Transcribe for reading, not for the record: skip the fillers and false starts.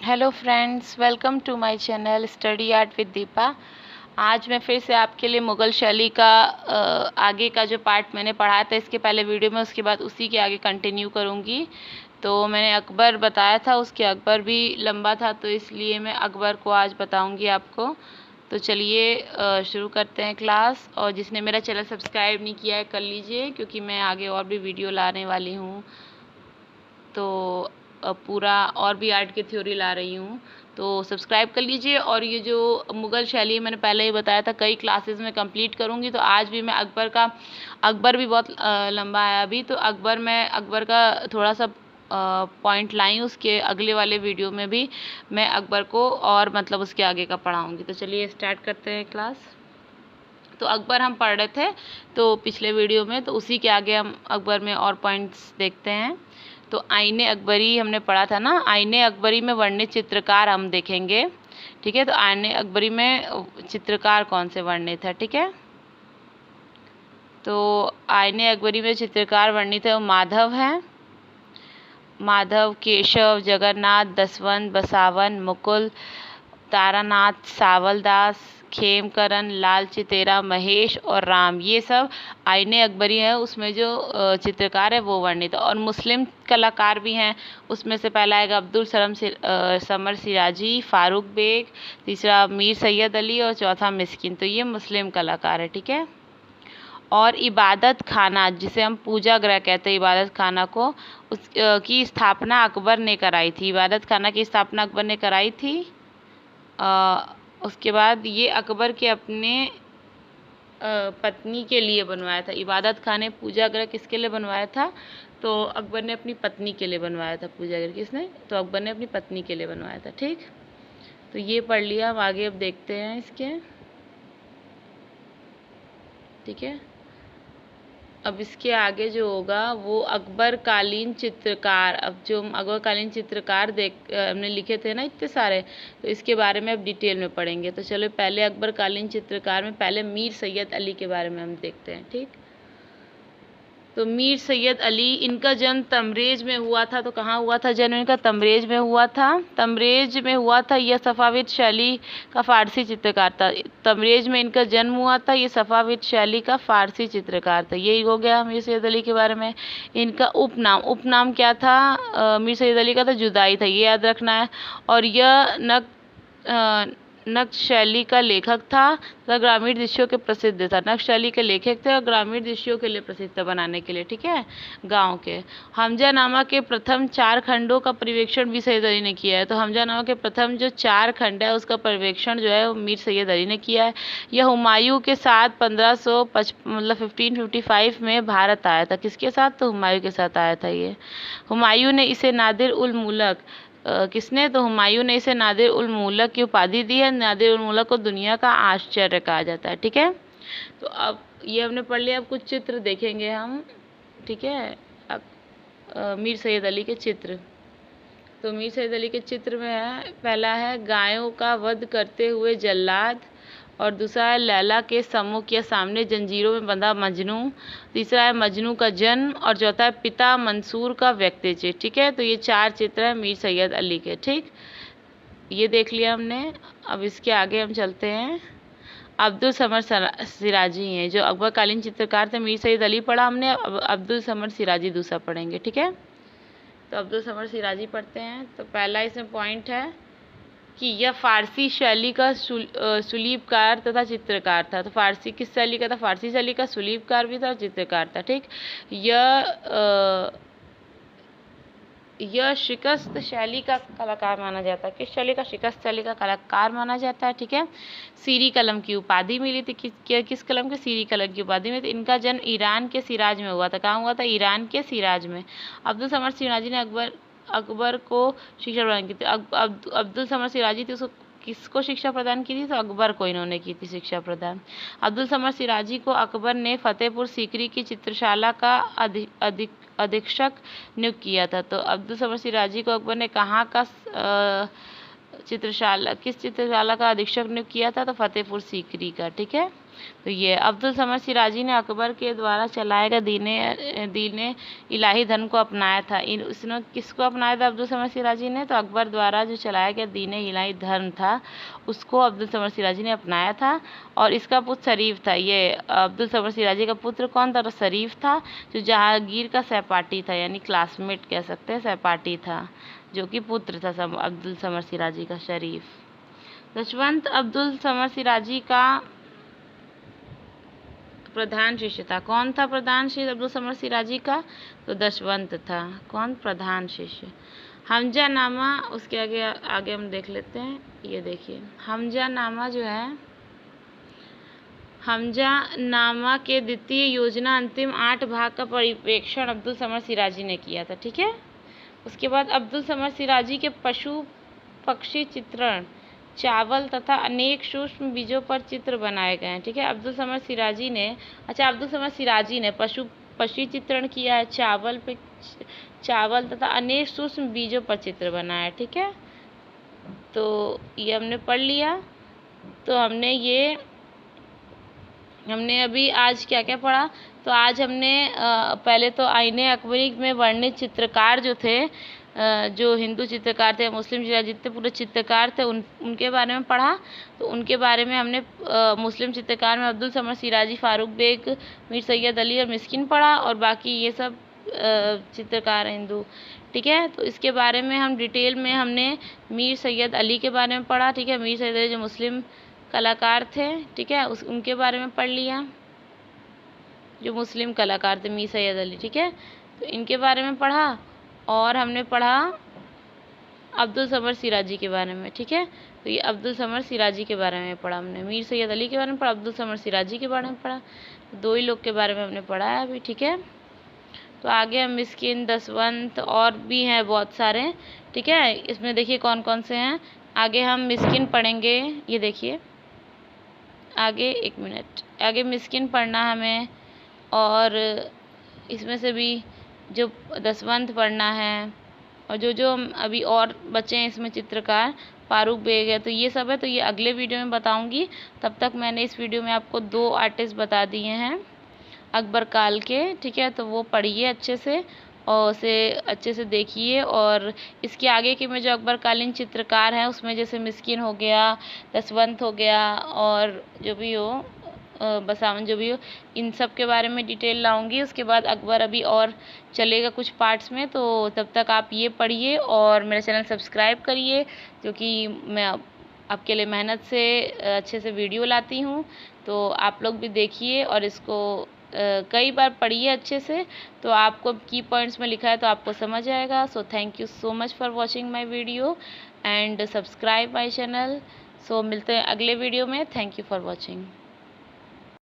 Hello friends, welcome to my channel study art with Deepa. आज मैं फिर से आपके लिए मुग़ल शैली का आगे का जो पार्ट मैंने पढ़ाया था इसके पहले वीडियो में, उसके बाद उसी के आगे कंटिन्यू करूँगी। तो मैंने अकबर बताया था, उसके अकबर भी लंबा था, तो इसलिए मैं अकबर को आज बताऊँगी आपको। तो चलिए शुरू करते हैं क्लास। और जिसने मेरा चैनल सब्सक्राइब नहीं किया है कर लीजिए, क्योंकि मैं आगे और भी वीडियो लाने वाली हूँ। तो पूरा और भी आर्ट की थ्योरी ला रही हूँ, तो सब्सक्राइब कर लीजिए। और ये जो मुग़ल शैली मैंने पहले ही बताया था, कई क्लासेस में कंप्लीट करूँगी। तो आज भी मैं अकबर भी बहुत लंबा है अभी, तो अकबर का थोड़ा सा पॉइंट लाई, उसके अगले वाले वीडियो में भी मैं अकबर को और मतलब उसके आगे का पढ़ाऊँगी। तो चलिए स्टार्ट करते हैं क्लास। तो अकबर हम पढ़ रहे थे तो पिछले वीडियो में, तो उसी के आगे हम अकबर में और पॉइंट्स देखते हैं। तो आईने अकबरी हमने पढ़ा था ना, आईने अकबरी में वर्णित चित्रकार हम देखेंगे। ठीक है, तो आईने अकबरी में चित्रकार कौन से वर्णित है। ठीक है, तो आईने अकबरी में चित्रकार वर्णित है वो माधव है। माधव, केशव, जगन्नाथ, दसवंत, बसावन, मुकुल, तारानाथ, सावलदास, खेमकरन, लाल चितेरा, महेश और राम, ये सब आईने अकबरी है, उसमें जो चित्रकार है वो वर्णित है। और मुस्लिम कलाकार भी हैं, उसमें से पहला आएगा अब्दुल समर सिराजी, फारूक बेग, तीसरा मीर सैयद अली और चौथा मिस्किन। तो ये मुस्लिम कलाकार है। ठीक है, और इबादत खाना, जिसे हम पूजा गृह कहते हैं, इबादत खाना को, उस की स्थापना अकबर ने कराई थी। इबादत खाना की स्थापना अकबर ने कराई थी। उसके बाद ये अकबर के अपने पत्नी के लिए बनवाया था। इबादत खाने पूजा गृह किसके लिए बनवाया था? तो अकबर ने अपनी पत्नी के लिए बनवाया था पूजा गृह। किसने? तो अकबर ने अपनी पत्नी के लिए बनवाया था। ठीक, तो ये पढ़ लिया, हम आगे अब देखते हैं इसके। ठीक है, अब इसके आगे जो होगा वो अकबर कालीन चित्रकार। अब जो हम अकबर कालीन चित्रकार हमने लिखे थे ना इतने सारे, तो इसके बारे में अब डिटेल में पढ़ेंगे। तो चलो पहले अकबर कालीन चित्रकार में पहले मीर सैयद अली के बारे में हम देखते हैं। ठीक, तो मीर सैयद अली, इनका जन्म तमरेज में हुआ था। तो कहाँ हुआ था जन्म इनका? तमरेज में हुआ था। तमरेज में हुआ था। यह सफ़ाविद शैली का फ़ारसी चित्रकार था। तमरेज में इनका जन्म हुआ था। ये सफ़ाविद शैली का फ़ारसी चित्रकार था। यही हो गया मीर सैयद अली के बारे में। इनका उपनाम क्या था? मीर सैयद अली का तो जुदाई था, ये याद रखना है। और यह नक्श शैली का लेखक था तथा ग्रामीण दृश्यों के प्रसिद्ध था। नक्श शैली के लेखक थे और ग्रामीण दृश्यों के लिए प्रसिद्ध था, बनाने के लिए। ठीक है, गांव के। हमजानामा के प्रथम 4 खंडों का पर्यवेक्षण मीर सैयद अली ने किया है। तो हमजानामा के प्रथम जो 4 खंड है उसका पर्यवेक्षण जो है वो मीर सैयद अली ने किया है। यह हुमायूं के साथ 1555 में भारत आया था। किसके साथ? तो हुमायूं के साथ आया था ये। हुमायूं ने इसे नादिर उल मुल्क, किसने? तो हुमायूं ने इसे नादिर उल मुल्क की उपाधि दी है। नादिर उल मुल्क को दुनिया का आश्चर्य कहा जाता है। ठीक है, तो अब ये हमने पढ़ लिया। अब कुछ चित्र देखेंगे हम। ठीक है, अब मीर सैयद अली के चित्र। तो मीर सैयद अली के चित्र में है, पहला है गायों का वध करते हुए जल्लाद, और दूसरा है लैला के सम्मुख या सामने जंजीरों में बंधा मजनू, तीसरा है मजनू का जन्म, और चौथा है पिता मंसूर का व्यक्तिचित्र। ठीक है, तो ये 4 चित्र हैं मीर सैयद अली के। ठीक, ये देख लिया हमने। अब इसके आगे हम चलते हैं। अब्दुल समर सिराजी हैं जो अकबर कालीन चित्रकार थे। मीर सैयद अली पढ़ा हमने, अब अब्दुल समर सिराजी दूसरा पढ़ेंगे। ठीक है, तो अब्दुल समर सिराजी पढ़ते हैं। तो पहला इसमें पॉइंट है कि यह फ़ारसी शैली का सुलीबकार तथा चित्रकार था। तो फ़ारसी किस शैली का था? फ़ारसी शैली का सुलीबकार भी था और चित्रकार था। ठीक, यह शिकस्त शैली का कलाकार माना जाता है। किस शैली का? शिकस्त शैली का कलाकार माना जाता है। ठीक है, सीरी कलम की उपाधि मिली थी। किस कलम के? सीरी कलम की उपाधि में। इनका जन्म ईरान के सिराज में हुआ था। कहाँ हुआ था? ईरान के सिराज में। अब्दुल समर सिराजी ने अकबर को शिक्षा प्रदान की थी। अब्दुल समर सिराजी थी, उसको किसको शिक्षा प्रदान की थी? तो अकबर को इन्होंने की थी शिक्षा प्रदान। अब्दुल समर सिराजी को अकबर ने फतेहपुर सीकरी की चित्रशाला का अधीक्षक नियुक्त किया था। तो अब्दुल समर सिराजी को अकबर ने कहाँ का किस चित्रशाला का अधीक्षक नियुक्त किया था? तो फतेहपुर सीकरी का। ठीक है, तो ये अब्दुल समद सिराजी ने अकबर के द्वारा चलाए गए दीने इलाही धर्म को अपनाया था। उसने किसको अपनाया था अब्दुल समद सिराजी ने? तो अकबर द्वारा जो चलाया गया दीने इलाही धर्म था उसको अब्दुल समद सिराजी ने अपनाया था। और इसका पुत्र शरीफ था। ये अब्दुल समद सिराजी का पुत्र कौन था? तो शरीफ था, जो जहांगीर का सहपाठी था, यानी क्लासमेट कह सकते हैं, सहपाठी था, जो कि पुत्र था अब्दुल समद सिराजी का, शरीफ। दशवंत अब्दुल समद सिराजी का प्रधान शिष्य था। कौन था प्रधान शिष्य अब्दुल समद सिराजी का? तो दशवंत था। कौन? प्रधान शिष्य। हमजा नामा, उसके आगे हम देख लेते हैं। ये देखिए हमजा नामा जो है, हमजा नामा के द्वितीय योजना अंतिम 8 भाग का परिप्रेक्षण अब्दुल समद सिराजी ने किया था। ठीक है। उसके बाद अब्दुल समद सिराजी के पशु पक्षी चित्रण, चावल तथा अनेक सूक्ष्म बीजों पर चित्र बनाए गए हैं। ठीक है। अब्दुल समद सिराजी ने पशु चित्रण किया है, चावल तथा अनेक सूक्ष्म बीजों पर चित्र बनाया। ठीक है। तो ये हमने पढ़ लिया। तो हमने अभी आज क्या क्या पढ़ा? तो आज हमने पहले तो आईने अकबरी में वर्णित चित्रकार जो थे, जो हिंदू चित्रकार थे, मुस्लिम जितने पूरे चित्रकार थे उनके बारे में पढ़ा। तो उनके बारे में हमने मुस्लिम चित्रकार में अब्दुल समद सिराजी, फारूक बेग, मीर सैयद अली और मिस्किन पढ़ा, और बाकी ये सब चित्रकार हैं हिंदू। ठीक है। तो इसके बारे में हम डिटेल में हमने मीर सैयद अली के बारे में पढ़ा। ठीक है। मीर सैयद अली जो मुस्लिम कलाकार थे, ठीक है, उनके बारे में पढ़ लिया, जो मुस्लिम कलाकार थे मीर सैयद अली। ठीक है। तो इनके बारे में पढ़ा, और हमने पढ़ा अब्दुल समद सिराजी के बारे में। ठीक है। तो ये अब्दुल समद सिराजी के बारे में पढ़ा हमने, मीर सैयद अली के बारे में पढ़ा, अब्दुल समद सिराजी के बारे में पढ़ा। तो 2 ही लोग के बारे में हमने पढ़ा है अभी। ठीक है। तो आगे हम मिस्किन, दसवंत और भी हैं बहुत सारे। ठीक है। इसमें देखिए कौन कौन से हैं। आगे हम मिस्किन पढ़ेंगे। ये देखिए आगे, एक मिनट, आगे मिस्किन पढ़ना हमें, और इसमें से भी जो दसवंत पढ़ना है, और जो अभी और बचे हैं इसमें चित्रकार, फारूक बेग है, तो ये सब है। तो ये अगले वीडियो में बताऊंगी। तब तक मैंने इस वीडियो में आपको 2 आर्टिस्ट बता दिए हैं अकबर काल के। ठीक है। तो वो पढ़िए अच्छे से, और उसे अच्छे से देखिए। और इसके आगे के में जो अकबरकालीन चित्रकार हैं उसमें जैसे मिस्किन हो गया, दसवंत हो गया, और जो भी हो बसावन जो भी हो, इन सब के बारे में डिटेल लाऊंगी। उसके बाद अकबर अभी और चलेगा कुछ पार्ट्स में। तो तब तक आप ये पढ़िए और मेरा चैनल सब्सक्राइब करिए, क्योंकि मैं आपके लिए मेहनत से अच्छे से वीडियो लाती हूँ। तो आप लोग भी देखिए और इसको कई बार पढ़िए अच्छे से, तो आपको की पॉइंट्स में लिखा है तो आपको समझ आएगा। So thank you so much for watching my video and subscribe my channel. So मिलते हैं अगले वीडियो में। Thank you for watching.